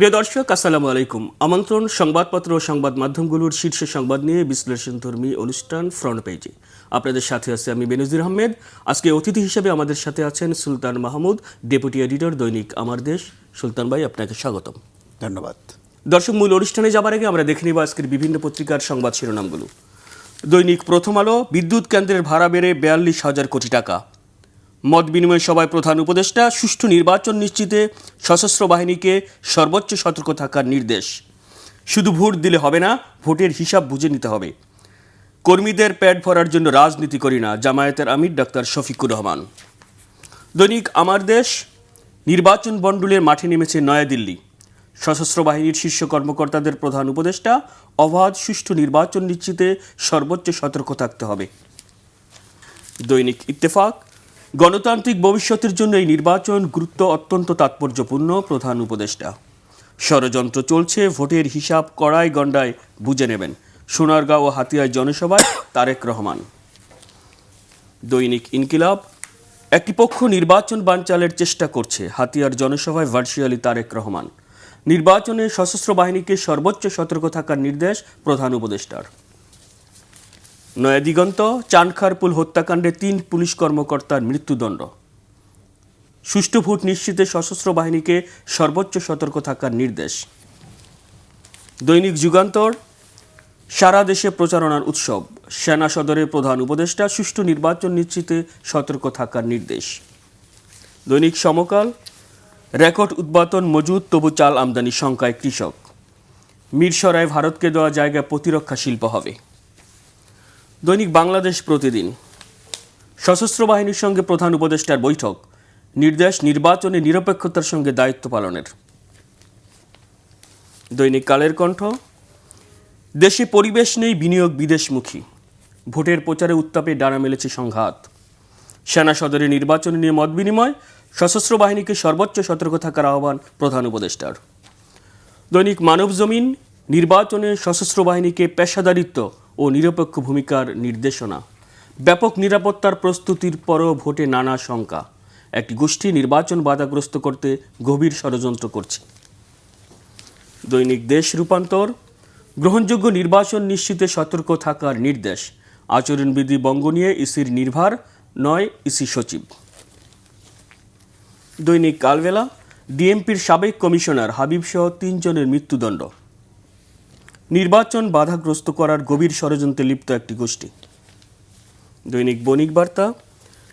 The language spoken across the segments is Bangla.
প্রিয় দর্শক, আসসালামু আলাইকুম। আমন্ত্রণ সংবাদপত্র ও সংবাদ মাধ্যমগুলোর শীর্ষ সংবাদ নিয়ে বিশ্লেষণধর্মী অনুষ্ঠান ফ্রন্ট পেজে। আপনাদের সাথে আছে আমি বেনজির আহমেদ। আজকে অতিথি হিসেবে আমাদের সাথে আছেন সুলতান মাহমুদ, ডেপুটি এডিটর, দৈনিক আমার দেশ। সুলতান ভাই, আপনাকে স্বাগতম। ধন্যবাদ। দর্শক, মূল অনুষ্ঠানে যাবার আগে আমরা দেখে নিব আজকের বিভিন্ন পত্রিকার সংবাদ শিরোনামগুলো। দৈনিক প্রথম আলো, বিদ্যুৎ কেন্দ্রের ভাড়া বেড়ে 42,000 কোটি টাকা। মত বিনিময় সভায় প্রধান উপদেষ্টা, সুষ্ঠু নির্বাচন নিশ্চিতে সশস্ত্র বাহিনীকে সর্বোচ্চ সতর্ক থাকার নির্দেশ। শুধু ভোট দিলে হবে না, ভোটের হিসাব বুঝে নিতে হবে। কর্মীদের পেট ভরার জন্য রাজনীতি করি না, জামায়াতের আমির ডাক্তার শফিকুর রহমান। দৈনিক আমার দেশ, নির্বাচন বন্ডুলের মাঠে নেমেছে নয়াদিল্লি। সশস্ত্র বাহিনীর শীর্ষ কর্মকর্তাদের প্রধান উপদেষ্টা, অবাধ সুষ্ঠু নির্বাচন নিশ্চিতে সর্বোচ্চ সতর্ক থাকতে হবে। দৈনিক ইত্তেফাক, গণতান্ত্রিক ভবিষ্যতের জন্য এই নির্বাচন গুরুত্ব অত্যন্ত তাৎপর্যপূর্ণ, প্রধান উপদেষ্টা। ষড়যন্ত্র চলছে, ভোটের হিসাব কড়াই গণ্ডায় বুঝে নেবেন, সোনারগাঁও ও হাতিয়ায় জনসভায় তারেক রহমান। দৈনিক ইনকিলাব, একটি পক্ষ নির্বাচন বানচালের চেষ্টা করছে, হাতিয়ার জনসভায় ভার্চুয়ালি তারেক রহমান। নির্বাচনে সশস্ত্র বাহিনীকে সর্বোচ্চ সতর্ক থাকার নির্দেশ প্রধান উপদেষ্টার। নয়াদিগন্ত, চানখারপুল হত্যাকাণ্ডে 3 পুলিশ কর্মকর্তার মৃত্যুদণ্ড। সুষ্ঠু ভোট নিশ্চিতে সশস্ত্র বাহিনীকে সর্বোচ্চ সতর্ক থাকার নির্দেশ। দৈনিক যুগান্তর, সারা দেশে প্রচারণার উৎসব, সেনা সদরের প্রধান উপদেষ্টা, সুষ্ঠু নির্বাচন নিশ্চিতে সতর্ক থাকার নির্দেশ। দৈনিক সমকাল, রেকর্ড উৎপাদন মজুদ, তবু চাল আমদানি শঙ্কায় কৃষক। মিরসরায় ভারতকে দেওয়া জায়গা প্রতিরক্ষা শিল্প হবে। দৈনিক বাংলাদেশ প্রতিদিন, সশস্ত্র বাহিনীর সঙ্গে প্রধান উপদেষ্টার বৈঠক, নির্দেশ নির্বাচনে নিরপেক্ষতার সঙ্গে দায়িত্ব পালনের। দৈনিক কালের কণ্ঠ, দেশে পরিবেশ নেই, বিনিয়োগ বিদেশমুখী। ভোটের প্রচারে উত্তাপে ডানা মেলেছে সংঘাত। সেনা সদরে নির্বাচন নিয়ে মত বিনিময়, সশস্ত্র বাহিনীকে সর্বোচ্চ সতর্ক থাকার আহ্বান প্রধান উপদেষ্টার। দৈনিক মানব জমিন, নির্বাচনে সশস্ত্র বাহিনীকে পেশাদারিত্ব ও নিরপেক্ষ ভূমিকার নির্দেশনা। ব্যাপক নিরাপত্তার প্রস্তুতির পরও ভোটে নানা শঙ্কা। একটি গোষ্ঠী নির্বাচন বাধাগ্রস্ত করতে গভীর ষড়যন্ত্র করছে। দৈনিক দেশ রূপান্তর, গ্রহণযোগ্য নির্বাচন নিশ্চিতে সতর্ক থাকার নির্দেশ। আচরণবিধি বঙ্গ নিয়ে ইসির নির্ভার নয় ইসি সচিব। দৈনিক কালবেলা, ডিএমপির সাবেক কমিশনার হাবিব সহ 3 জনের মৃত্যুদণ্ড। নির্বাচন বাধাগ্রস্ত করার গভীর ষড়যন্ত্রে লিপ্ত একটি গোষ্ঠী। দৈনিক বণিক বার্তা,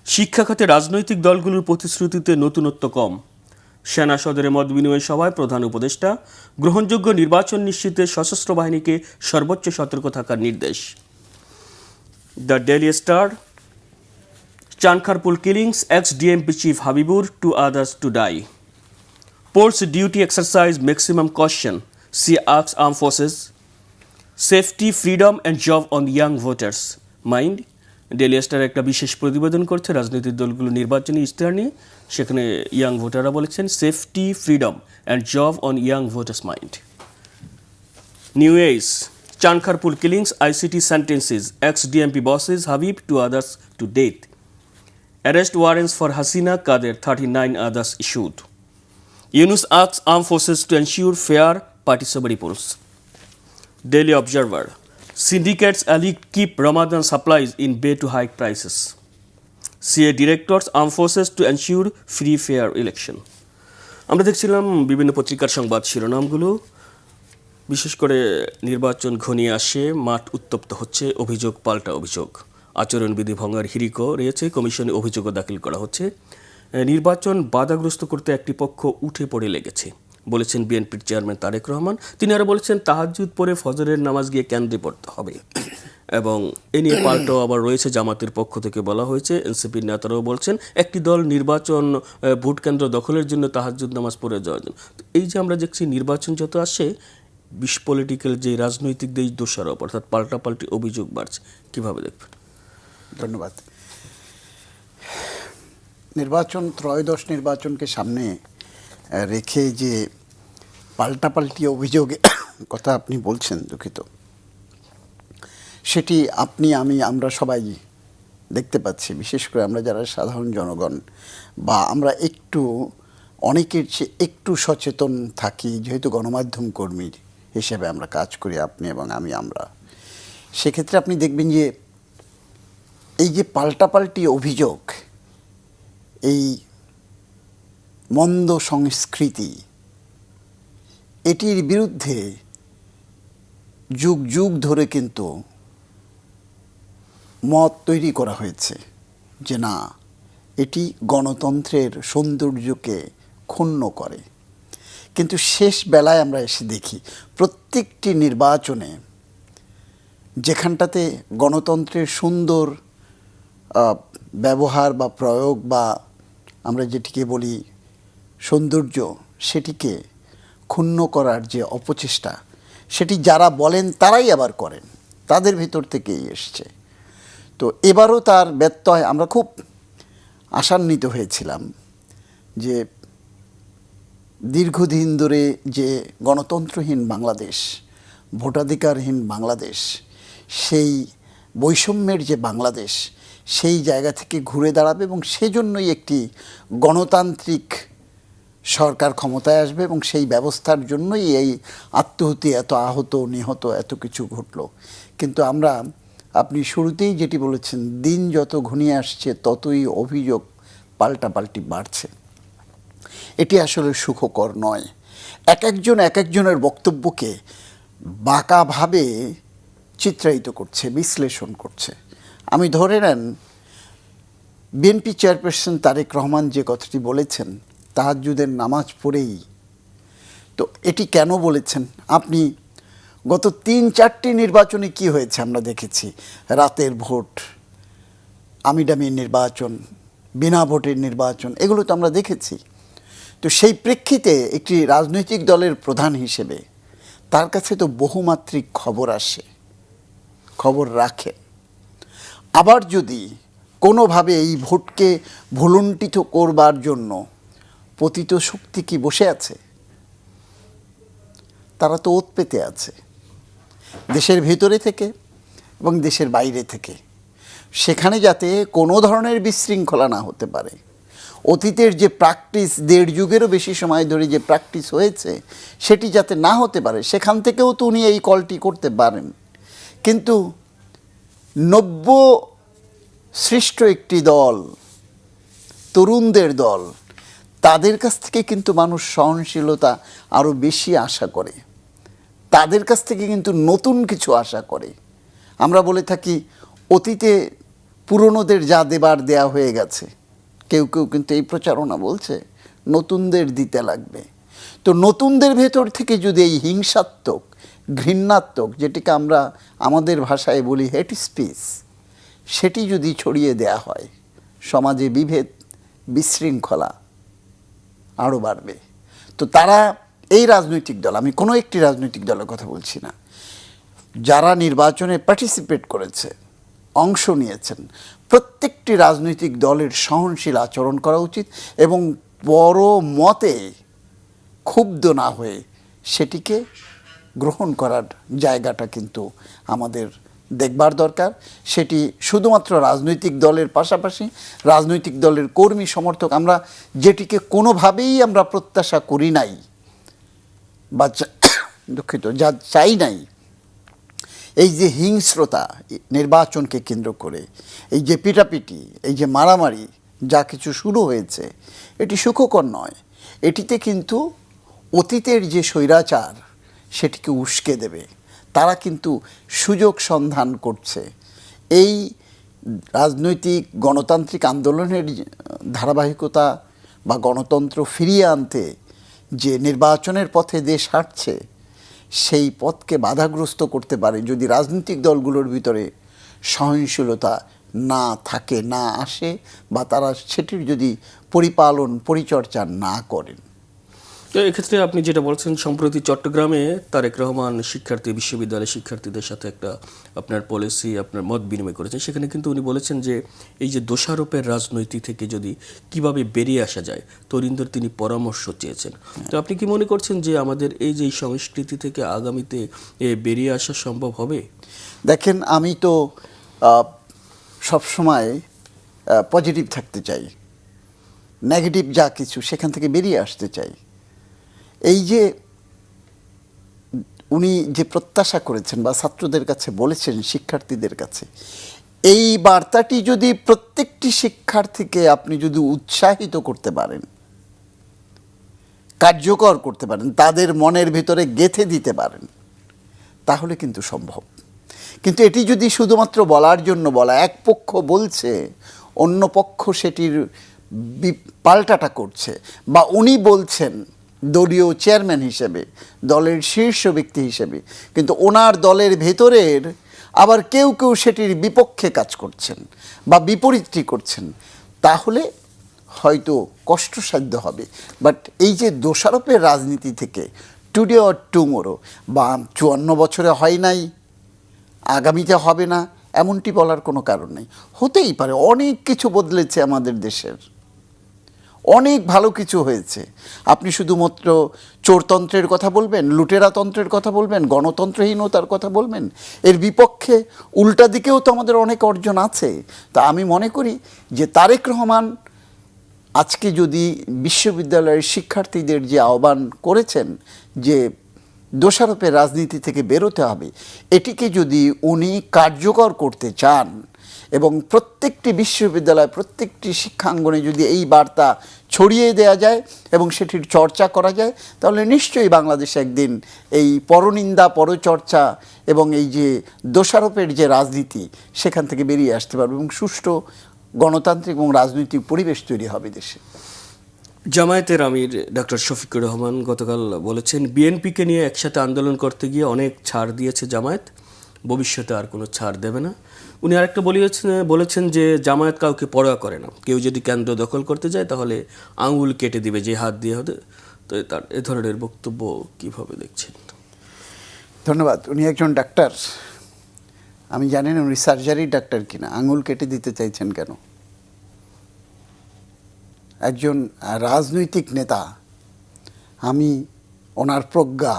শিক্ষা খাতে রাজনৈতিক দলগুলোর প্রতিশ্রুতিতে নতুনত্ব কম। সেনা সদরে মত বিনিময় সভায় প্রধান উপদেষ্টা, গ্রহণযোগ্য নির্বাচন নিশ্চিতে সশস্ত্র বাহিনীকে সর্বোচ্চ সতর্ক থাকার নির্দেশ। The daily star, Chankharpul killings, x DMP chief Habibur, 2 others to die. Ports duty exercise maximum caution, she asks armed forces. Safety, freedom and job on young voters mind. Daily star একটা বিশেষ প্রতিবেদন করছে রাজনৈতিক দলগুলো নির্বাচনী ইশতেহার নিয়ে। সেখানে ইয়াং ভোটাররা বলেছেন safety, freedom and job on young voters mind. New age, Chankharpul killings, ICT sentences ex DMP bosses Habib, 2 others to death. Arrest warrants for Hasina Kader, 39 others issued. Yunus asks armed forces to ensure fair participatory polls. Daily Observer, syndicates allege keep Ramadan supplies in bay to hike prices. CA directors armed forces to ensure free fair election. আমরা দেখছিলাম বিভিন্ন পত্রিকার সংবাদ শিরোনামগুলো। বিশেষ করে নির্বাচন ঘনিয়ে আসে, মাঠ উত্তপ্ত হচ্ছে, অভিযোগ পাল্টা অভিযোগ। আচরণবিধি ভঙ্গার হিড়িকও রয়েছে, কমিশনে অভিযোগও দাখিল করা হচ্ছে। নির্বাচন বাধাগ্রস্ত করতে একটি পক্ষ উঠে পড়ে লেগেছে বলেছেন বিএনপির চেয়ারম্যান তারেক রহমান। তিনি আরও বলেছেন তাহাজ্জুদ পরে ফজরের নামাজ গিয়ে কেন্দ্রে পড়তে হবে। এবং এ নিয়ে পাল্টাও আবার রয়েছে, জামাতের পক্ষ থেকে বলা হয়েছে, এনসিপির নেতারাও বলছেন একটি দল নির্বাচন ভোট কেন্দ্র দখলের জন্য তাহাজ্জুদ নামাজ পড়ে যাওয়ার জন্য। এই যে আমরা দেখছি নির্বাচন যত আসে, পলিটিক্যাল যে রাজনৈতিক দেশ দোষারোপ অর্থাৎ পাল্টাপাল্টি অভিযোগ বাড়ছে, কীভাবে দেখবেন? ধন্যবাদ। নির্বাচন, ত্রয়োদশ নির্বাচনকে সামনে রেখে যে পাল্টাপাল্টি অভিযোগের কথা আপনি বলছেন, দুঃখিত, সেটি আপনি, আমরা সবাই দেখতে পাচ্ছি। বিশেষ করে আমরা যারা সাধারণ জনগণ বা আমরা একটু অনেকের চেয়ে একটু সচেতন থাকি, যেহেতু গণমাধ্যম কর্মীর হিসেবে আমরা কাজ করি, আপনি এবং আমরা। সেক্ষেত্রে আপনি দেখবেন যে এই যে পাল্টাপাল্টি অভিযোগ, এই মন্দ সংস্কৃতি, এটির বিরুদ্ধে যুগ যুগ ধরে কিন্তু মত তৈরি করা হয়েছে যে না, এটি গণতন্ত্রের সৌন্দর্যকে ক্ষুণ্ণ করে। কিন্তু শেষ বেলায় আমরা এসে দেখি প্রত্যেকটি নির্বাচনে যেখানটাতে গণতন্ত্রের সুন্দর ব্যবহার বা প্রয়োগ বা আমরা যেটিকে বলি সৌন্দর্য, সেটিকে ক্ষুণ্ণ করার যে অপচেষ্টা, সেটি যারা বলেন তারাই আবার করেন, তাদের ভিতর থেকেই এসছে। তো এবারও তার ব্যত্যয় আমরা খুব আশান্বিত হয়েছিলাম যে দীর্ঘদিন ধরে যে গণতন্ত্রহীন বাংলাদেশ, ভোটাধিকারহীন বাংলাদেশ, সেই বৈষম্যের যে বাংলাদেশ, সেই জায়গা থেকে ঘুরে দাঁড়াবে এবং সেজন্যই একটি গণতান্ত্রিক সরকার ক্ষমতায় আসবে এবং সেই ব্যবস্থার জন্যই এই আত্মহত্যা, এত আহত নিহত এত কিছু ঘটল। কিন্তু আমরা, আপনি শুরুতেই যেটি বলেছেন, দিন যত ঘনিয়ে আসছে ততই অভিযোগ পাল্টাপাল্টি বাড়ছে। এটি আসলে সুখকর নয়। এক একজনের বক্তব্যকে বাঁকাভাবে চিত্রায়িত করছে, বিশ্লেষণ করছে। আমি ধরে নেন বিএনপি চেয়ারপারসন তারেক রহমান যে কথাটি বলেছেন তাহাজ্জুদের নামাজ পড়েই, তো এটি কেন বলেছেন? আপনি গত ৩-৪টি নির্বাচনে কি হয়েছে আমরা দেখেছি। রাতের ভোট, আমিডামি নির্বাচন, বিনা ভোটের নির্বাচন, এগুলো তো আমরা দেখেছি। তো সেই প্রেক্ষিতে একটি রাজনৈতিক দলের প্রধান হিসেবে তার কাছে তো বহুমাত্রিক খবর আসে, খবর রাখে। আবার যদি কোনোভাবে এই ভোটকে ভুলুণ্ঠিত করবার জন্য পতিত শক্তি কি বসে আছে? তারা তো ওত পেতে আছে, দেশের ভেতরে থেকে এবং দেশের বাইরে থেকে। সেখানে যাতে কোনো ধরনের বিশৃঙ্খলা না হতে পারে, অতীতের যে প্র্যাকটিস, 1.5 যুগেরও বেশি সময় ধরে যে প্র্যাকটিস হয়েছে, সেটি যাতে না হতে পারে, সেখান থেকেও তো উনি এই কলটি করতে পারেন। কিন্তু নব্য সৃষ্ট একটি দল, তরুণদের দল, তাদের কাছ থেকে কিন্তু মানুষ সহনশীলতা আরও বেশি আশা করে, তাদের কাছ থেকে কিন্তু নতুন কিছু আশা করে। আমরা বলে থাকি অতীতে পুরনোদের যা দেবার দেয়া হয়ে গেছে, কেউ কেউ কিন্তু এই প্রচারণা বলছে নতুনদের দিতে লাগবে। তো নতুনদের ভেতর থেকে যদি এই হিংসাত্মক, ঘৃণাত্মক, যেটিকে আমরা আমাদের ভাষায় বলি হেট স্পিচ, সেটি যদি ছড়িয়ে দেয়া হয়, সমাজে বিভেদ, বিশৃঙ্খলা আরও বাড়বে। তো তারা, এই রাজনৈতিক দল, আমি কোনো একটি রাজনৈতিক দলের কথা বলছি না, যারা নির্বাচনে পার্টিসিপেট করেছে, অংশ নিয়েছেন, প্রত্যেকটি রাজনৈতিক দলের সহনশীল আচরণ করা উচিত এবং বড় মতে ক্ষুব্ধ না হয়ে সেটিকে গ্রহণ করার জায়গাটা কিন্তু আমাদের দেখবার দরকার। সেটি শুধুমাত্র রাজনৈতিক দলের পাশাপাশি রাজনৈতিক দলের কর্মী সমর্থক, আমরা যেটিকে কোনোভাবেই আমরা প্রত্যাশা করি নাই বা দুঃখিত, যা চাই নাই, এই যে হিংস্রতা নির্বাচনকে কেন্দ্র করে, এই যে পিটাপিটি, এই যে মারামারি, যা কিছু শুরু হয়েছে, এটি সুখকর নয়। এটিতে কিন্তু অতীতের যে স্বৈরাচার, সেটিকে উস্কে দেবে। তারা কিন্তু সুযোগ সন্ধান করছে। এই রাজনৈতিক গণতান্ত্রিক আন্দোলনের ধারাবাহিকতা বা গণতন্ত্র ফিরিয়ে আনতে যে নির্বাচনের পথে দেশ হাঁটছে, সেই পথকে বাধাগ্রস্ত করতে পারে যদি রাজনৈতিক দলগুলোর ভিতরে সহনশীলতা না থাকে, না আসে, বা তারা সেটির যদি পরিচর্যা না করেন। তো এক্ষেত্রে আপনি যেটা বলছেন, সম্প্রতি চট্টগ্রামে তারেক রহমান বিশ্ববিদ্যালয়ের শিক্ষার্থীদের সাথে একটা আপনার পলিসি, আপনার মত বিনিময় করেছেন। সেখানে কিন্তু উনি বলেছেন যে এই যে দোষারোপের রাজনীতি থেকে যদি কিভাবে বেরিয়ে আসা যায়, তরুণদের তিনি পরামর্শ চেয়েছেন। তো আপনি কি মনে করছেন যে আমাদের এই যে সংস্কৃতি থেকে আগামীতে বেরিয়ে আসা সম্ভব হবে? দেখেন, আমি তো সবসময় পজিটিভ থাকতে চাই। নেগেটিভ যা কিছু সেখান থেকে বেরিয়ে আসতে চাই। এই যে উনি যে প্রত্যাশা করেছেন বা ছাত্রদের কাছে বলেছেন, শিক্ষার্থীদের কাছে, এই বার্তাটি যদি প্রত্যেকটি শিক্ষার্থীকে আপনি যদি উৎসাহিত করতে পারেন, কার্যকর করতে পারেন, তাদের মনের ভিতরে গেঁথে দিতে পারেন, তাহলে কিন্তু সম্ভব। কিন্তু এটি যদি শুধুমাত্র বলার জন্য বলা, এক পক্ষ বলছে অন্য পক্ষ সেটির পাল্টাটা করছে, বা উনি বলছেন দলীয় চেয়ারম্যান হিসেবে, দলের শীর্ষ ব্যক্তি হিসেবে, কিন্তু ওনার দলের ভেতরের আবার কেউ কেউ সেটির বিপক্ষে কাজ করছেন বা বিপরীতটি করছেন, তাহলে হয়তো কষ্টসাধ্য হবে। বাট এই যে দোষারোপের রাজনীতি থেকে টুডে অর টুমোরো, বা 54 বছরে হয় নাই, আগামীতে হবে না, এমনটি বলার কোনো কারণ নেই। হতেই পারে, অনেক কিছু বদলেছে আমাদের দেশের, অনেক ভালো কিছু হয়েছে। আপনি শুধুমাত্র চোরতন্ত্রের কথা বলবেন, লুটেরাতন্ত্রের কথা বলবেন, গণতন্ত্রহীনতার কথা বলবেন, এর বিপক্ষে উল্টা দিকেও তো আমাদের অনেক অর্জন আছে। তা আমি মনে করি যে তারেক রহমান আজকে যদি বিশ্ববিদ্যালয়ের শিক্ষার্থীদের যে আহ্বান করেছেন যে দোষারোপের রাজনীতি থেকে বেরোতে হবে, এটিকে যদি উনি কার্যকর করতে চান এবং প্রত্যেকটি বিশ্ববিদ্যালয়, প্রত্যেকটি শিক্ষাঙ্গনে যদি এই বার্তা ছড়িয়ে দেওয়া যায় এবং সেটির চর্চা করা যায়, তাহলে নিশ্চয়ই বাংলাদেশে একদিন এই পরনিন্দা, পরচর্চা এবং এই যে দোষারোপের যে রাজনীতি, সেখান থেকে বেরিয়ে আসতে পারবে এবং সুষ্ঠু গণতান্ত্রিক এবং রাজনৈতিক পরিবেশ তৈরি হবে দেশে। জামায়াতের আমির ডক্টর শফিকুর রহমান গতকাল বলেছেন, বিএনপিকে নিয়ে একসাথে আন্দোলন করতে গিয়ে অনেক ছাড় দিয়েছে জামায়াত, ভবিষ্যতে আর কোনো ছাড় দেবে না। উনি আরেকটা বলেছেন যে জামায়াত কাউকে পরোয়া করে না, কেউ যদি কেন্দ্র দখল করতে যায় তাহলে আঙুল কেটে দিবে যে হাত দিয়ে হতে। তো তার এ ধরনের বক্তব্য কিভাবে দেখছেন? ধন্যবাদ। উনি একজন ডাক্তার, আমি জানি না উনি সার্জারির ডাক্তার কিনা, আঙুল কেটে দিতে চাইছেন কেন? একজন রাজনৈতিক নেতা, আমি ওনার প্রজ্ঞা,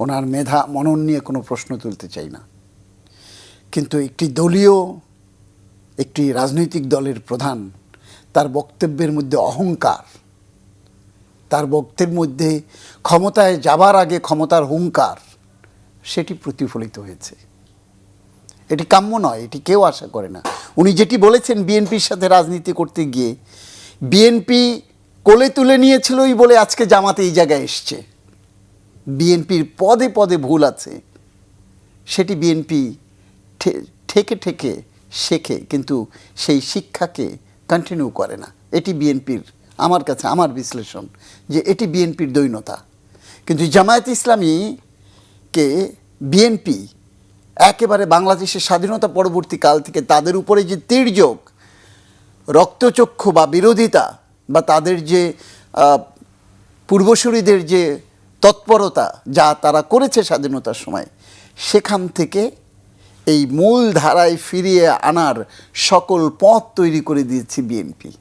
ওনার মেধা মনন নিয়ে কোনো প্রশ্ন তুলতে চাই না, কিন্তু একটি রাজনৈতিক দলের প্রধান, তার বক্তব্যের মধ্যে অহংকার, তার বক্তব্যের মধ্যে ক্ষমতায় যাবার আগে ক্ষমতার হুঙ্কার, সেটি প্রতিফলিত হয়েছে। এটি কাম্য নয়, এটি কেউ আশা করে না। উনি যেটি বলেছেন বিএনপির সাথে রাজনীতি করতে গিয়ে, বিএনপি কোলে তুলে নিয়েছিলই বলে আজকে জামাতে এই জায়গায় এসছে। বিএনপির পদে পদে ভুল আছে, সেটি বিএনপি ঠেকে ঠেকে শেখে, কিন্তু সেই শিক্ষাকে কন্টিনিউ করে না। এটি বিএনপির, আমার কাছে, আমার বিশ্লেষণ যে এটি বিএনপির দৈন্যতা। কিন্তু জামায়াত ইসলামীকে বিএনপি একেবারে বাংলাদেশের স্বাধীনতা পরবর্তী কাল থেকে তাদের উপরে যে তির্যক রক্তচক্ষু বা বিরোধিতা, বা তাদের যে পূর্বসূরিদের যে তৎপরতা যা তারা করেছে স্বাধীনতার সময়, সেখান থেকে এই মূল ধারায় ফিরিয়ে আনার সকল পথ তৈরি করে দিয়েছে বিএনপি।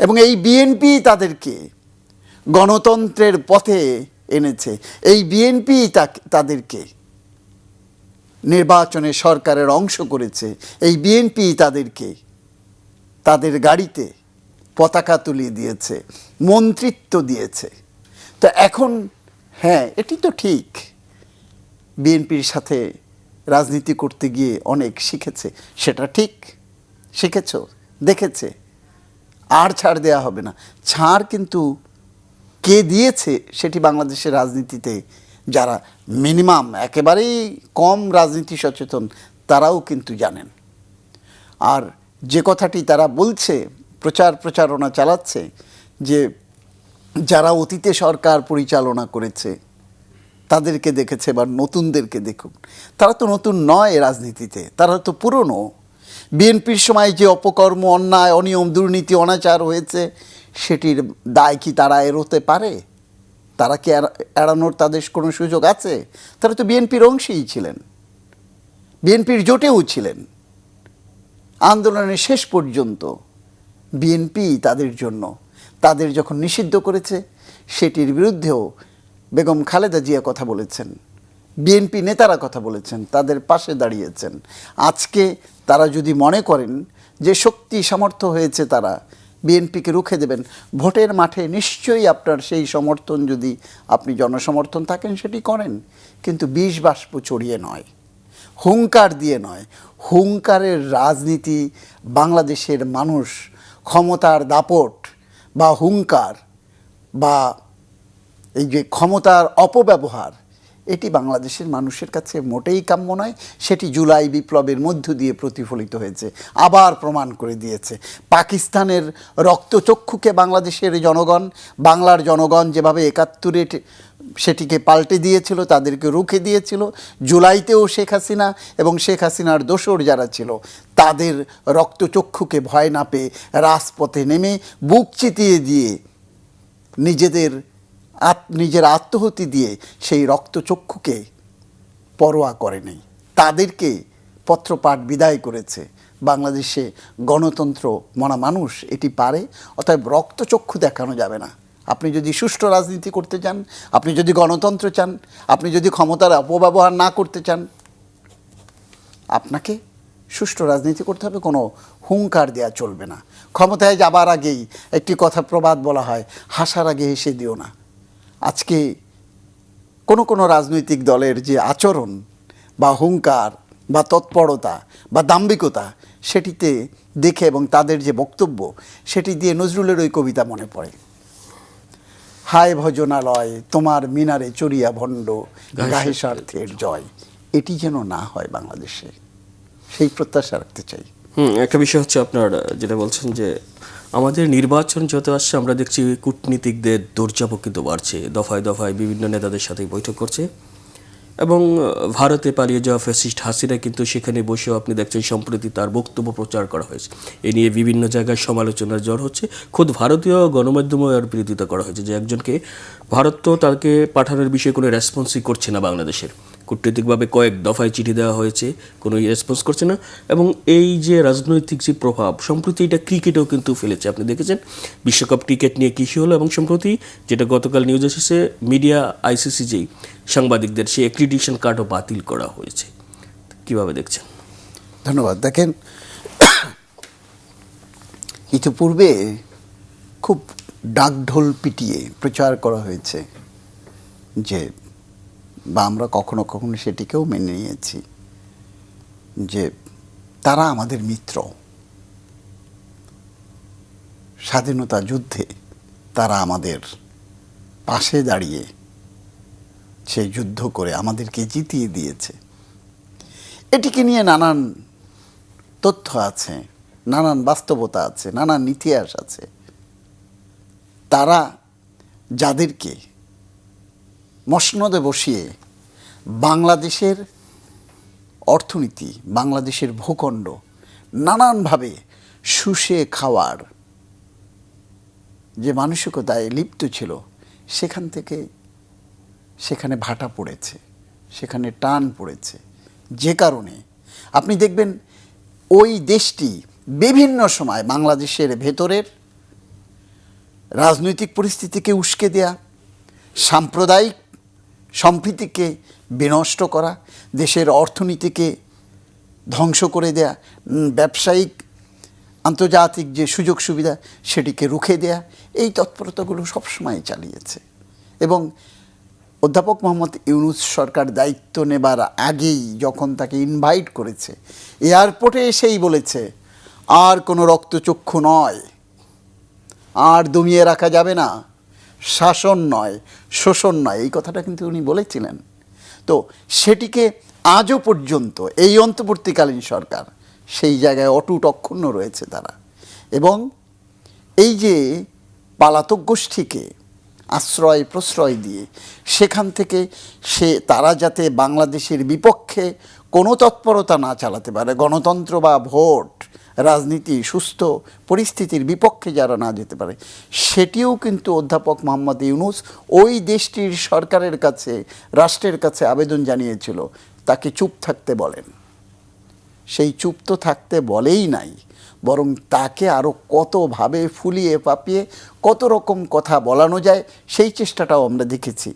এবং এই বিএনপি তাদেরকে গণতন্ত্রের পথে এনেছে, এই বিএনপি তাদেরকে নির্বাচনে সরকারের অংশ করেছে, এই বিএনপি তাদেরকে তাদের গাড়িতে পতাকা তুলিয়ে দিয়েছে, মন্ত্রিত্ব দিয়েছে। তো এখন হ্যাঁ, এটি তো ঠিক, বিএনপির সাথে রাজনীতি করতে গিয়ে অনেক শিখেছে, সেটা ঠিক, শিখেছ, দেখেছে, আর ছাড় দেওয়া হবে না। ছাড় কিন্তু কে দিয়েছে সেটি বাংলাদেশের রাজনীতিতে যারা মিনিমাম একেবারেই কম রাজনীতি সচেতন, তারাও কিন্তু জানেন। আর যে কথাটি তারা বলছে, প্রচারণা চালাচ্ছে, যে যারা অতীতে সরকার পরিচালনা করেছে তাদেরকে দেখেছে বা নতুনদেরকে দেখুন, তারা তো নতুন নয় রাজনীতিতে, তারা তো পুরনো। বিএনপির সময় যে অপকর্ম, অন্যায়, অনিয়ম, দুর্নীতি, অনাচার হয়েছে, সেটির দায় কি তারা এড়োতে পারে? তারা কি এড়ানোর তাদের কোনো সুযোগ আছে? তারা তো বিএনপির অংশেই ছিলেন, বিএনপির জোটেও ছিলেন। আন্দোলনের শেষ পর্যন্ত বিএনপি তাদের যখন নিষিদ্ধ করেছে, সেটির বিরুদ্ধেও বেগম খালেদা জিয়া কথা বলেছেন, বিএনপি নেতারা কথা বলেছেন, তাদের পাশে দাঁড়িয়েছেন। আজকে তারা যদি মনে করেন যে শক্তি সামর্থ্য হয়েছে তারা বিএনপিকে রুখে দেবেন, ভোটের মাঠে নিশ্চয়ই আপনার সেই সমর্থন, যদি আপনি জনসমর্থন থাকেন সেটি করেন, কিন্তু বিষ বাষ্প চড়িয়ে নয়, হুঙ্কার দিয়ে নয়। হুঙ্কারের রাজনীতি বাংলাদেশের মানুষ ক্ষমতার দাপট বা হুঙ্কার বা এই যে ক্ষমতার অপব্যবহার, এটি বাংলাদেশের মানুষের কাছে মোটেই কাম্য নয়। সেটি জুলাই বিপ্লবের মধ্য দিয়ে প্রতিফলিত হয়েছে, আবার প্রমাণ করে দিয়েছে। পাকিস্তানের রক্তচক্ষুকে বাংলাদেশের জনগণ, বাংলার জনগণ যেভাবে ৭১-এ সেটিকে পাল্টে দিয়েছিল, তাদেরকে রুখে দিয়েছিল, জুলাইতেও শেখ হাসিনা এবং শেখ হাসিনার দোসর যারা ছিল তাদের রক্তচক্ষুকে ভয় না পেয়ে রাজপথে নেমে বুক চিতিয়ে দিয়ে নিজের আত্মহতি দিয়ে সেই রক্তচক্ষুকে পরোয়া করেনি, তাদেরকে পত্রপাঠ বিদায় করেছে। বাংলাদেশে গণতন্ত্র মনা মানুষ এটি পারে, অতএব রক্তচক্ষু দেখানো যাবে না। আপনি যদি সুষ্ঠু রাজনীতি করতে চান, আপনি যদি গণতন্ত্র চান, আপনি যদি ক্ষমতার অপব্যবহার না করতে চান, আপনাকে সুষ্ঠু রাজনীতি করতে হবে, কোনো হুঙ্কার দেওয়া চলবে না। ক্ষমতায় যাবার আগেই একটি কথা প্রবাদ বলা হয়, হাসার আগে হেসে দিও না। আজকে কোনো রাজনৈতিক দলের যে আচরণ বা হুঙ্কার বা তৎপরতা বা দাম্ভিকতা, সেটিতে দেখে এবং তাদের যে বক্তব্য, সেটি দিয়ে নজরুলের ওই কবিতা মনে পড়ে, হায় ভজনালয় তোমার মিনারে চড়িয়া ভণ্ড গাহে স্বার্থের জয়। এটি যেন না হয় বাংলাদেশে, সেই প্রত্যাশা রাখতে চাই। একটা বিষয় হচ্ছে আপনার যেটা বলছেন যে আমাদের নির্বাচন যত আসছে আমরা দেখছি কূটনীতিকদের দৌড়ঝাঁপও কিন্তু বাড়ছে, দফায় দফায় বিভিন্ন নেতাদের সাথে বৈঠক করছে, এবং ভারতে পালিয়ে যাওয়া ফ্যাসিস্ট হাসিনা কিন্তু সেখানে বসেও আপনি দেখছেন সম্প্রতি তার বক্তব্য প্রচার করা হয়েছে, এ নিয়ে বিভিন্ন জায়গায় সমালোচনার ঝড় হচ্ছে। খোদ ভারতীয় গণমাধ্যমেও এর বিরোধিতা করা হয়েছে যে একজনকে ভারত তো তাকে পাঠানোর বিষয়ে কোনো রেসপন্সই করছে না, বাংলাদেশের কূটনৈতিকভাবে কয়েক দফায় চিঠি দেওয়া হয়েছে, কোনো রেসপন্স করছে না। এবং এই যে রাজনৈতিক যে প্রভাব সম্প্রতি এটা ক্রিকেটেও কিন্তু ফেলেছে, আপনি দেখেছেন বিশ্বকাপ ক্রিকেট নিয়ে কী হলো, এবং সম্প্রতি যেটা গতকাল নিউজ এসেছে মিডিয়া আইসিসি যেই সাংবাদিকদের সেই অ্যাক্রিডিটেশন কার্ডও বাতিল করা হয়েছে। কিভাবে দেখছেন? ধন্যবাদ। দেখেন, ইতিপূর্বে খুব ডাকঢোল পিটিয়ে প্রচার করা হয়েছে যে, বা আমরা কখনো কখনো সেটিকেও মেনে নিয়েছি যে তারা আমাদের মিত্র, স্বাধীনতা যুদ্ধে তারা আমাদের পাশে দাঁড়িয়ে সেই যুদ্ধ করে আমাদেরকে জিতিয়ে দিয়েছে। এটিকে নিয়ে নানান তথ্য আছে, নানান বাস্তবতা আছে, নানান ইতিহাস আছে। তারা যাদেরকে মসনদে বসিয়ে বাংলাদেশের অর্থনীতি, বাংলাদেশের ভূখণ্ড নানানভাবে শুষে খাওয়ার যে মানসিকতায় লিপ্ত ছিল, সেখান থেকে সেখানে ভাটা পড়েছে, সেখানে টান পড়েছে, যে কারণে আপনি দেখবেন ওই দেশটি বিভিন্ন সময় বাংলাদেশের ভেতরের রাজনৈতিক পরিস্থিতিকে উস্কে দেয়া, সাম্প্রদায়িক সম্প্রীতিকে বিনষ্ট করা, দেশের অর্থনীতিকে ধ্বংস করে দেয়া, ব্যবসায়িক আন্তর্জাতিক যে সুযোগ সুবিধা সেটিকে রুখে দেয়া, এই তৎপরতাগুলো সবসময় চালিয়েছে। এবং অধ্যাপক মোহাম্মদ ইউনূস সরকার দায়িত্ব নেবার আগেই যখন তাকে ইনভাইট করেছে, এয়ারপোর্টে এসেই বলেছে আর কোনো রক্তচক্ষু নয়, আর দমিয়ে রাখা যাবে না, শাসন নয়, শোষণ নয়, এই কথাটা কিন্তু উনি বলেছিলেন। তো সেটিকে আজও পর্যন্ত এই অন্তর্বর্তীকালীন সরকার সেই জায়গায় অটুট অক্ষুণ্ণ রয়েছে তারা। এবং এই যে পালাতক গোষ্ঠীকে আশ্রয় প্রশ্রয় দিয়ে সেখান থেকে তারা যাতে বাংলাদেশের বিপক্ষে কোনো তৎপরতা না চালাতে পারে, গণতন্ত্র বা ভোট রাজনীতি সুস্থ পরিস্থিতির বিপক্ষে যারা না যেতে পারে, সেটিও কিন্তু অধ্যাপক মোহাম্মদ ইউনূস ওই দেশটির সরকারের কাছে, রাষ্ট্রের কাছে আবেদন জানিয়েছিল তাকে চুপ থাকতে বলেন। সেই চুপ তো থাকতে বলেই নাই, বরং তাকে আরও কতভাবে ফুলিয়ে পাপিয়ে কত রকম কথা বলানো যায় সেই চেষ্টাটাও আমরা দেখেছি,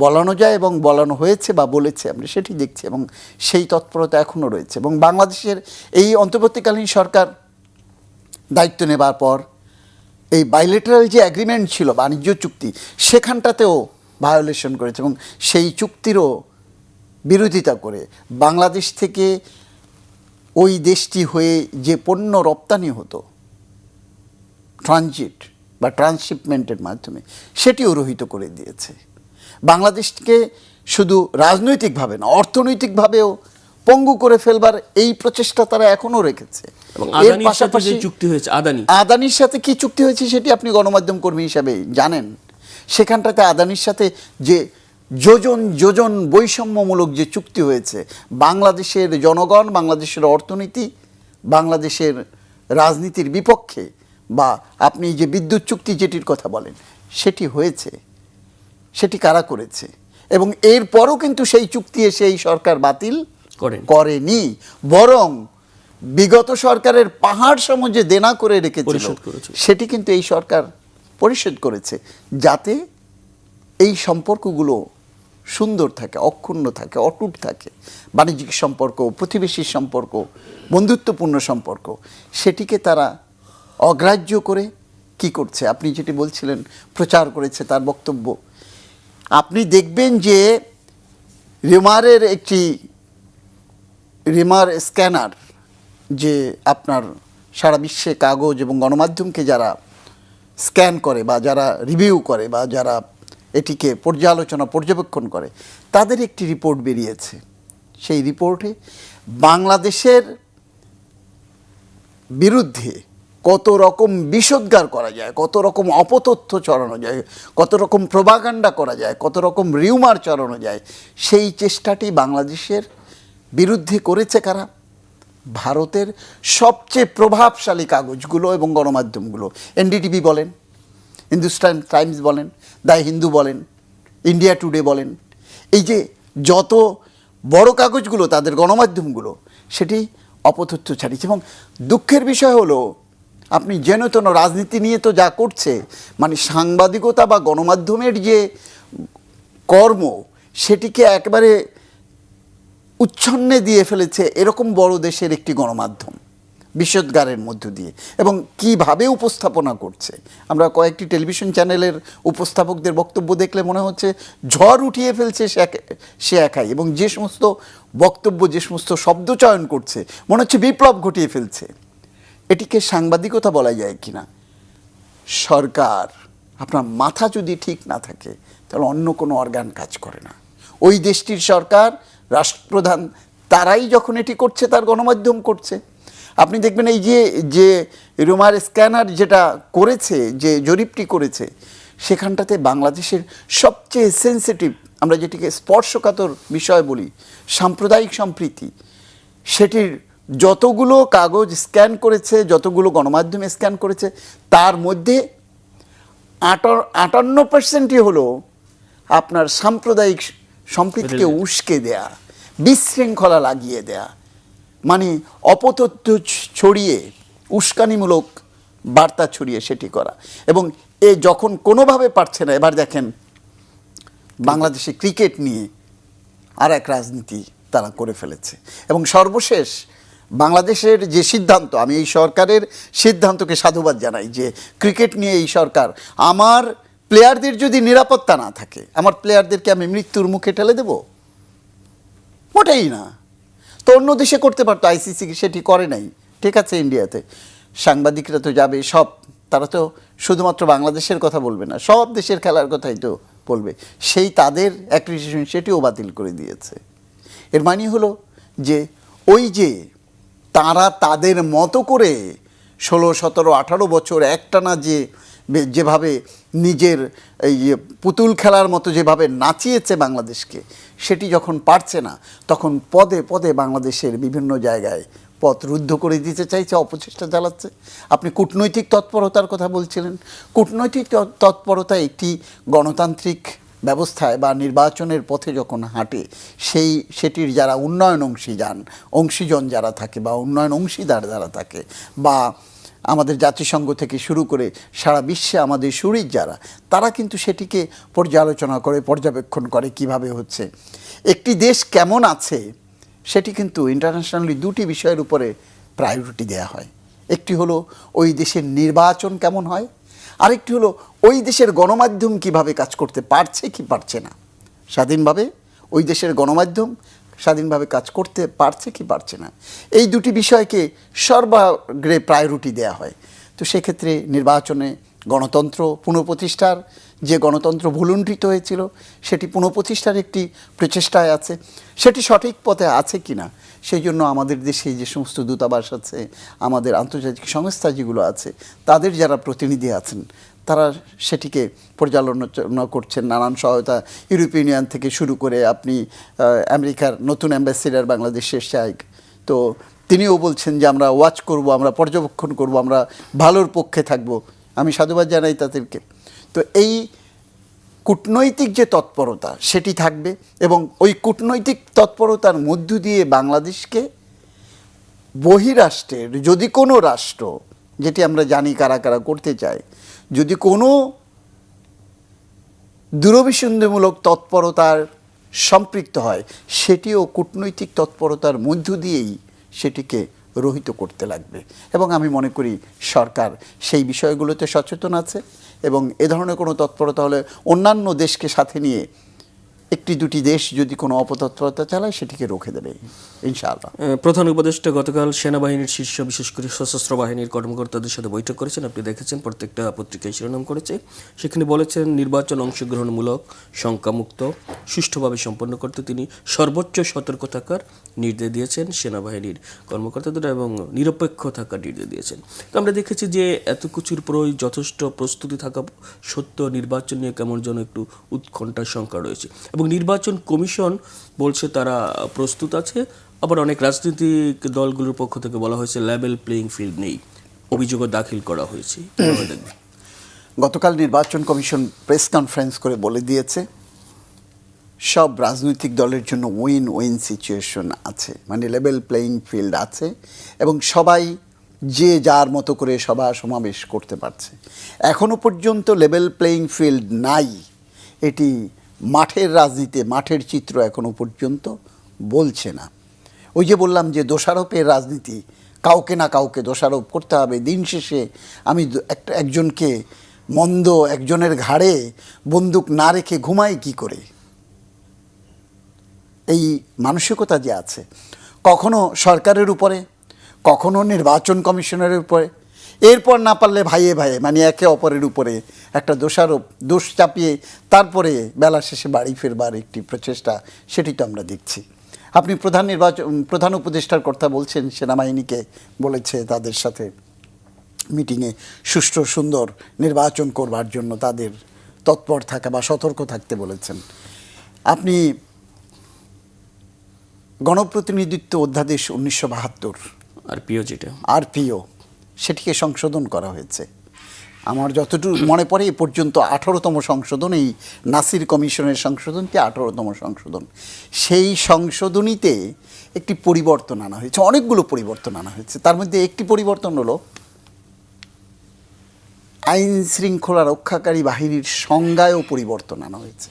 বলানো যায় এবং বলানো হয়েছে বা বলেছে, আমরা সেটি দেখছি, এবং সেই তৎপরতা এখনও রয়েছে। এবং বাংলাদেশের এই অন্তর্বর্তীকালীন সরকার দায়িত্ব নেবার পর এই বাইলেটারাল যে অ্যাগ্রিমেন্ট ছিল বাণিজ্য চুক্তি সেখানটাতেও ভায়োলেশন করেছে এবং সেই চুক্তিরও বিরোধিতা করে বাংলাদেশ থেকে ওই দেশটি হয়ে যে পণ্য রপ্তানি হতো ট্রানজিট বা ট্রান্সশিপমেন্টের মাধ্যমে সেটিও রহিত করে দিয়েছে। বাংলাদেশকে শুধু রাজনৈতিকভাবে না অর্থনৈতিকভাবেও পঙ্গু করে ফেলবার এই প্রচেষ্টা তারা এখনও রেখেছে। এবং আদানির সাথে যে চুক্তি হয়েছে, আদানির সাথে কি চুক্তি হয়েছে সেটি আপনি গণমাধ্যম কর্মী হিসাবে জানেন। সেখানটাতে আদানির সাথে যে যোজন যোজন বৈষম্যমূলক যে চুক্তি হয়েছে, বাংলাদেশের জনগণ, বাংলাদেশের অর্থনীতি, বাংলাদেশের রাজনীতির বিপক্ষে, বা আপনি যে বিদ্যুৎ চুক্তি যেটির কথা বলেন সেটি হয়েছে, সেটি কারা করেছে? এবং এরপরও কিন্তু সেই চুক্তি এসে এই সরকার বাতিল করেনি, বরং বিগত সরকারের পাহাড় সম যে দেনা করে রেখেছিল সেটি কিন্তু এই সরকার পরিশোধ করেছে, যাতে এই সম্পর্কগুলো সুন্দর থাকে, অক্ষুণ্ণ থাকে, অটুট থাকে। বাণিজ্যিক সম্পর্ক, প্রতিবেশীর সম্পর্ক, বন্ধুত্বপূর্ণ সম্পর্ক, সেটিকে তারা অগ্রাহ্য করে কি করছে? আপনি যেটি বলছিলেন প্রচার করেছে তার বক্তব্য, আপনি দেখবেন যে রিমারের একটি রিমার স্ক্যানার, যে আপনার সারা বিশ্বে কাগজ এবং গণমাধ্যমকে যারা স্ক্যান করে বা যারা রিভিউ করে বা যারা এটিকে পর্যবেক্ষণ করে, তাদের একটি রিপোর্ট বেরিয়েছে। সেই রিপোর্টে বাংলাদেশের বিরুদ্ধে কত রকম বিষোদ্গার করা যায়, কত রকম অপতথ্য ছড়ানো যায়, কত রকম প্রোপাগান্ডা করা যায়, কত রকম রিউমার ছড়ানো যায়, সেই চেষ্টাটি বাংলাদেশের বিরুদ্ধে করেছে কারা? ভারতের সবচেয়ে প্রভাবশালী কাগজগুলো এবং গণমাধ্যমগুলো। এনডিটিভি বলেন, হিন্দুস্তান টাইমস বলেন, দ্য হিন্দু বলেন, ইন্ডিয়া টুডে বলেন, এই যে যত বড় কাগজগুলো, তাদের গণমাধ্যমগুলো, সেটি অপতথ্য ছাড়িয়েছে। এবং দুঃখের বিষয় হলো, আপনি যেন তেন রাজনীতি নিয়ে তো যা করছে, মানে সাংবাদিকতা বা গণমাধ্যমের যে কর্ম, সেটিকে একবারে উচ্ছন্নে দিয়ে ফেলেছে এরকম বড় দেশের একটি গণমাধ্যম বিষোদ্গারের মধ্য দিয়ে। এবং কিভাবে উপস্থাপনা করছে, আমরা কয়েকটি টেলিভিশন চ্যানেলের উপস্থাপকদের বক্তব্য দেখলে মনে হচ্ছে ঝড় উঠিয়ে ফেলছে সে একাই, এবং যে সমস্ত বক্তব্য, যে সমস্ত শব্দ চয়ন করছে, মনে হচ্ছে বিপ্লব ঘটিয়ে ফেলছে। এটিকে সাংবাদিকতা বলা যায় কিনা? সরকার, আপনার মাথা যদি ঠিক না থাকে তাহলে অন্য কোনো অর্গান কাজ করে না। ওই দেশটির সরকার, রাষ্ট্রপ্রধান, তারাই যখন এটি করছে, তার গণমাধ্যম করছে। আপনি দেখবেন এই যে রুমার স্ক্যানার যেটা করেছে, যে জরিপটি করেছে, সেখানটাতে বাংলাদেশের সবচেয়ে সেন্সিটিভ, আমরা যেটিকে স্পর্শকাতর বিষয় বলি, সাম্প্রদায়িক সম্প্রীতি, সেটির যতগুলো কাগজ স্ক্যান করেছে, যতগুলো গণমাধ্যমে স্ক্যান করেছে, তার মধ্যে 58%ই হলো আপনার সাম্প্রদায়িক সম্প্রীতিকে উস্কে দেয়া, বিশৃঙ্খলা লাগিয়ে দেয়া, মানে অপতথ্য ছড়িয়ে, উস্কানিমূলক বার্তা ছড়িয়ে সেটি করা। এবং এ যখন কোনোভাবে পারছে না, এবার দেখেন বাংলাদেশে ক্রিকেট নিয়ে আর এক রাজনীতি তারা করে ফেলেছে। এবং সর্বশেষ বাংলাদেশের যে সিদ্ধান্ত, আমি এই সরকারের সিদ্ধান্তকে সাধুবাদ জানাই, যে ক্রিকেট নিয়ে এই সরকার, আমার প্লেয়ারদের যদি নিরাপত্তা না থাকে, আমার প্লেয়ারদেরকে আমি মৃত্যুর মুখে ঠেলে দেব? মোটেই না। তো অন্য দেশে করতে পারতো, আইসিসি সেটি করে নাই। ঠিক আছে, ইন্ডিয়াতে সাংবাদিকরা তো যাবে, সব, তারা তো শুধুমাত্র বাংলাদেশের কথা বলবে না, সব দেশের খেলার কথাই তো বলবে। সেই তাদের অ্যাক্রিডিটেশন সেটিও বাতিল করে দিয়েছে। এর মানে হলো যে ওই যে তারা তাদের মতো করে 16, 17, 18 বছর একটানা যেভাবে নিজের এই পুতুল খেলার মতো যেভাবে নাচিয়েছে বাংলাদেশকে, সেটি যখন পারছে না, তখন পদে পদে বাংলাদেশের বিভিন্ন জায়গায় পথ রুদ্ধ করে দিতে চাইছে, অপচেষ্টা চালাচ্ছে। আপনি কূটনৈতিক তৎপরতার কথা বলছিলেন। কূটনৈতিক তৎপরতা একটি গণতান্ত্রিক ব্যবস্থায় বা নির্বাচনের পথে যখন হাঁটে, সেটির যারা উন্নয়ন অংশীজন যারা থাকে, বা উন্নয়ন অংশীদার যারা থাকে, বা আমাদের জাতিসংঘ থেকে শুরু করে সারা বিশ্বে আমাদের শরীর যারা, তারা কিন্তু সেটিকে পর্যালোচনা করে, পর্যবেক্ষণ করে কিভাবে হচ্ছে, একটি দেশ কেমন আছে, সেটি কিন্তু ইন্টারন্যাশনালি দুটি বিষয়ের উপরে প্রায়োরিটি দেওয়া হয়। একটি হলো ওই দেশের নির্বাচন কেমন হয়, আরেকটি হলো ওই দেশের গণমাধ্যম কিভাবে কাজ করতে পারছে কি পারছে না, স্বাধীনভাবে ওই দেশের গণমাধ্যম স্বাধীনভাবে কাজ করতে পারছে কি পারছে না, এই দুটি বিষয়কে সর্বাগ্রে প্রায়োরিটি দেওয়া হয়। তো সেক্ষেত্রে নির্বাচনে গণতন্ত্র পুনঃপ্রতিষ্ঠার যে গণতন্ত্র ভুলুণ্ঠিত হয়েছিল সেটি পুনঃপ্রতিষ্ঠার একটি প্রচেষ্টায় আছে। সেটি সঠিক পথে আছে কি না, সেই জন্য আমাদের দেশে যে সমস্ত দূতাবাস আছে, আমাদের আন্তর্জাতিক সংস্থা যেগুলো আছে, তাদের যারা প্রতিনিধি আছেন তারা সেটিকে পর্যালোচনা করছেন। নানান সহায়তা ইউরোপিয়ান ইউনিয়ন থেকে শুরু করে আপনি আমেরিকার নতুন অ্যাম্বাসেডর বাংলাদেশে এসে তো তিনিও বলছেন যে আমরা ওয়াচ করব, আমরা পর্যবেক্ষণ করব, আমরা ভালোর পক্ষে থাকব। আমি সাধুবাদ জানাই তাদেরকে। তো এই কূটনৈতিক যে তৎপরতা সেটি থাকবে এবং ওই কূটনৈতিক তৎপরতার মধ্য দিয়ে বাংলাদেশকে বহিরাষ্ট্রের যদি কোনো রাষ্ট্র, যেটি আমরা জানি কারা কারা করতে চায়, যদি কোনো দূরভিসন্ধিমূলক তৎপরতার সম্পৃক্ত হয়, সেটিও কূটনৈতিক তৎপরতার মধ্য দিয়েই সেটিকে রহিত করতে লাগবে। এবং আমি মনে করি সরকার সেই বিষয়গুলোতে সচেতন আছে এবং এ ধরনের কোনো তৎপরতা হলে অন্যান্য দেশকে সাথে নিয়ে একটি দুটি দেশ যদি কোনো অপতৎপরতা চালায় সেটিকে রুখে দেবে ইনশাআল্লাহ। প্রধান উপদেষ্টা গতকাল সেনাবাহিনীর শীর্ষ বিশেষ করে সশস্ত্র বাহিনীর কর্মকর্তাদের সাথে বৈঠক করেছেন, আপনি দেখেছেন, প্রত্যেকটা পত্রিকায় শিরোনাম করেছে। সেখানে বলেছেন নির্বাচন অংশগ্রহণমূলক, শঙ্কামুক্ত, সুষ্ঠুভাবে সম্পন্ন করতে তিনি সর্বোচ্চ সতর্ক থাকার নির্দেশ দিয়েছেন সেনাবাহিনীর কর্মকর্তাদের এবং নিরপেক্ষ থাকার নির্দেশ দিয়েছেন। তো আমরা দেখেছি যে এত কিছুর পরই যথেষ্ট প্রস্তুতি থাকা সত্ত্বেও নির্বাচন নিয়ে কেমন যেন একটু উৎকণ্ঠার শঙ্কা রয়েছে এবং নির্বাচন কমিশন বলছে তারা প্রস্তুত আছে। আবার অনেক রাজনৈতিক দলগুলোর পক্ষ থেকে বলা হয়েছে লেভেল প্লেইং ফিল্ড নেই, অভিযোগও দাখিল করা হয়েছে। গতকাল নির্বাচন কমিশন প্রেস কনফারেন্স করে বলে দিয়েছে সব রাজনৈতিক দলের জন্য উইন উইন সিচুয়েশন আছে, মানে লেভেল প্লেইং ফিল্ড আছে এবং সবাই যে যার মতো করে সভা সমাবেশ করতে পারছে। এখনো পর্যন্ত লেভেল প্লেইং ফিল্ড নাই, এটি মাঠের রাজনীতি, মাঠের চিত্র এখনো পর্যন্ত বলছে না। ওই যে বললাম যে দোষারোপের রাজনীতি, কাউকে না কাউকে দোষারোপ করতে হবে। দিন শেষে আমি একজনকে মন্দ একজনের ঘাড়ে বন্দুক না রেখে ঘুমাই কি করে, এই মানসিকতা যে আছে, কখনো সরকারের উপরে, কখনো নির্বাচন কমিশনের উপরে, এরপর না পারলে ভাইয়ে ভাইয়ে মানে একে অপরের উপরে একটা দোষারোপ, দোষ চাপিয়ে তারপরে বেলা শেষে বাড়ি ফেরবার একটি প্রচেষ্টা, সেটি তো আমরা দেখছি। আপনি প্রধান উপদেষ্টার কথা বলছেন, সেনাবাহিনীকে বলেছে তাদের সাথে মিটিংয়ে সুষ্ঠু সুন্দর নির্বাচন করবার জন্য তাদের তৎপর থাকা বা সতর্ক থাকতে বলেছেন। আপনি গণপ্রতিনিধিত্ব অধ্যাদেশ 1972 আরপিও সেটিকে সংশোধন করা হয়েছে। আমার যতটুকু মনে পড়ে এ পর্যন্ত 18তম সংশোধন, এই নাসির কমিশনের সংশোধনটি 18তম সংশোধন। সেই সংশোধনীতে একটি পরিবর্তন আনা হয়েছে, অনেকগুলো পরিবর্তন আনা হয়েছে। তার মধ্যে একটি পরিবর্তন হলো আইন শৃঙ্খলা রক্ষাকারী বাহিনীর সংজ্ঞায়ও পরিবর্তন আনা হয়েছে।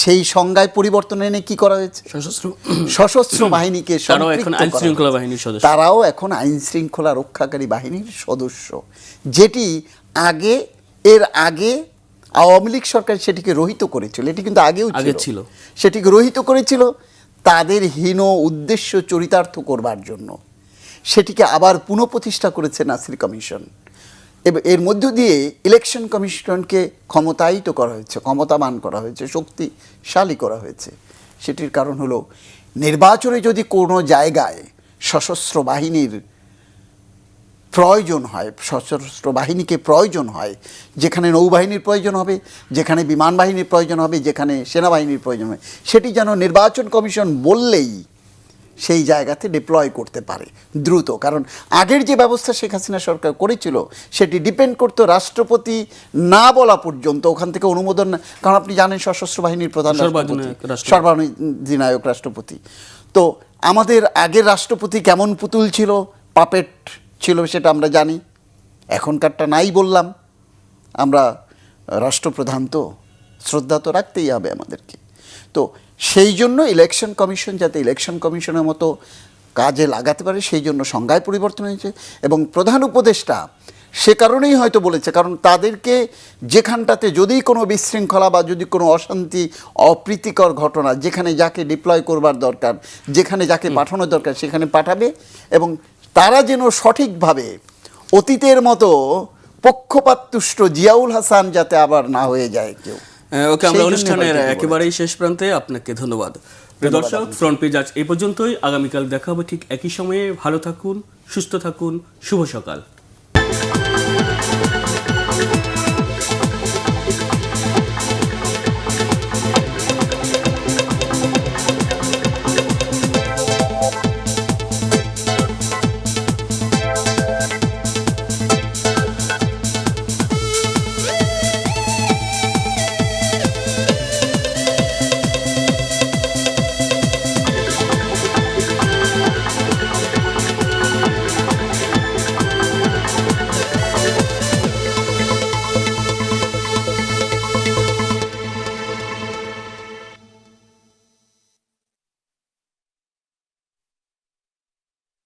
সেই সংজ্ঞায় পরিবর্তন এনে কি করা হয়েছে, সশস্ত্র বাহিনীকে তারাও এখন আইন শৃঙ্খলা রক্ষাকারী বাহিনীর সদস্য, যেটি এর আগে আওয়ামী লীগ সরকার সেটিকে রহিত করেছিল। এটি কিন্তু আগেও ছিল, সেটিকে রহিত করেছিল তাদের হীন উদ্দেশ্য চরিতার্থ করবার জন্য। সেটিকে আবার পুনঃপ্রতিষ্ঠা করেছে নাসির কমিশন। এর মধ্য দিয়ে ইলেকশন কমিশনকে ক্ষমতায়িত করা হয়েছে, ক্ষমতাবান করা হয়েছে, শক্তিশালী করা হয়েছে। সেটির কারণ হলো নির্বাচনে যদি কোনো জায়গায় সশস্ত্র বাহিনীর প্রয়োজন হয়, সশস্ত্র বাহিনীকে প্রয়োজন হয়, যেখানে নৌবাহিনীর প্রয়োজন হবে, যেখানে বিমান বাহিনীর প্রয়োজন হবে, যেখানে সেনাবাহিনীর প্রয়োজন হয়, সেটি যেন নির্বাচন কমিশন বললেই সেই জায়গাতে ডিপ্লয় করতে পারে দ্রুত। কারণ আগের যে ব্যবস্থা শেখ হাসিনা সরকার করেছিল সেটি ডিপেন্ড করতো রাষ্ট্রপতি না বলা পর্যন্ত, ওখান থেকে অনুমোদন না। কারণ আপনি জানেন সশস্ত্র বাহিনীর প্রধান সর্বাধিনায়ক রাষ্ট্রপতি। তো আমাদের আগের রাষ্ট্রপতি কেমন পুতুল ছিল, পাপেট ছিল, সেটা আমরা জানি। এখনকারটা নাই বললাম, আমরা রাষ্ট্রপ্রধান, তো শ্রদ্ধা তো রাখতেই হবে আমাদেরকে। তো সেই জন্য ইলেকশন কমিশন যাতে ইলেকশন কমিশনের মতো কাজে লাগাতে পারে সেই জন্য সংজ্ঞায় পরিবর্তন হয়েছে। এবং প্রধান উপদেষ্টা সে কারণেই হয়তো বলেছে, কারণ তাদেরকে যেখানটাতে যদি কোনো বিশৃঙ্খলা বা যদি কোনো অশান্তি, অপ্রীতিকর ঘটনা, যেখানে যাকে ডিপ্লয় করবার দরকার, যেখানে যাকে পাঠানো দরকার সেখানে পাঠাবে, এবং তারা যেন সঠিকভাবে অতীতের মতো পক্ষপাততুষ্ট জিয়াউল হাসান যাতে আবার না হয়ে যায় কেউ। ওকে, আমরা সেই জন্যই অনুষ্ঠানের হয়তো একেবারেই শেষ প্রান্তে, আপনাকে ধন্যবাদ। প্রিয় দর্শক, ফ্রন্ট পেজ আজ এই পর্যন্তই। আগামীকাল দেখা হবে ঠিক একই সময়ে। ভালো থাকুন, সুস্থ থাকুন, শুভ সকাল।